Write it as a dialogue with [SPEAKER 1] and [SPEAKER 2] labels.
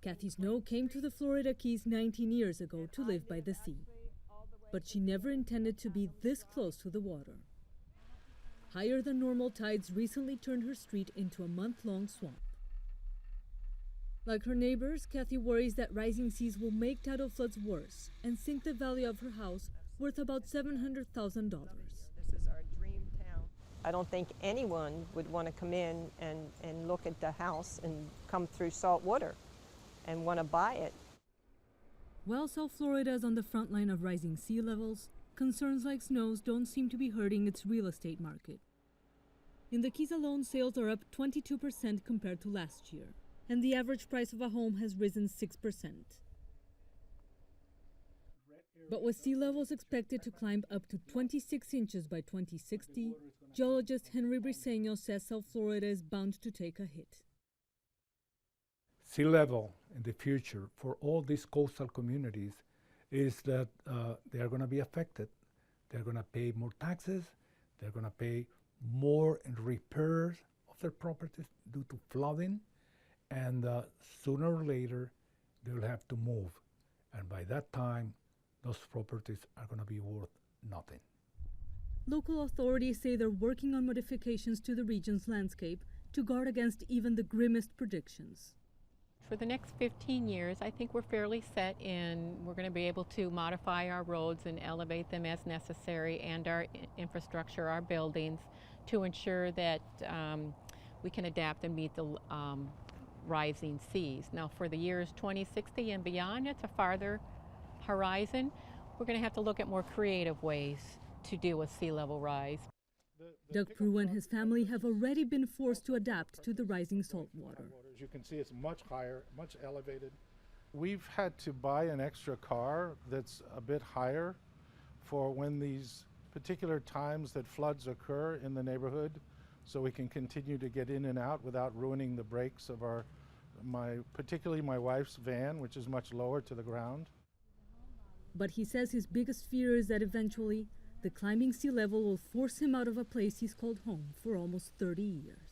[SPEAKER 1] Kathy Snow came to the Florida Keys 19 years ago to live by the sea, but she never intended to be this close to the water. Higher than normal tides recently turned her street into a month-long swamp. Like her neighbors, Kathy worries that rising seas will make tidal floods worse and sink the value of her house, worth about $700,000.
[SPEAKER 2] This is our dream town. I don't think anyone would want to come in and look at the house and come through salt water and want to buy it.
[SPEAKER 1] While South Florida is on the front line of rising sea levels, concerns like Snow's don't seem to be hurting its real estate market. In the Keys alone, sales are up 22% compared to last year, and the average price of a home has risen 6%. But with sea levels expected to climb up to 26 inches by 2060, geologist Henry Briseño says South Florida is bound to take a hit.
[SPEAKER 3] Sea level in the future for all these coastal communities is that they are going to be affected. They're going to pay more taxes. They're going to pay more in repairs of their properties due to flooding. And sooner or later, they'll have to move. And by that time, those properties are going to be worth nothing.
[SPEAKER 1] Local authorities say they're working on modifications to the region's landscape to guard against even the grimmest predictions.
[SPEAKER 4] For the next 15 years, I think we're fairly set in. We're going to be able to modify our roads and elevate them as necessary, and our infrastructure, our buildings, to ensure that we can adapt and meet the rising seas. Now, for the years 2060 and beyond, it's a farther horizon. We're going to have to look at more creative ways to deal with sea level rise.
[SPEAKER 1] Doug Prue and his family have already been forced to adapt to the rising salt water.
[SPEAKER 5] As you can see, it's much higher, much elevated. We've had to buy an extra car that's a bit higher for when these particular times that floods occur in the neighborhood, so we can continue to get in and out without ruining the brakes of particularly my wife's van, which is much lower to the ground.
[SPEAKER 1] But he says his biggest fear is that eventually the climbing sea level will force him out of a place he's called home for almost 30 years.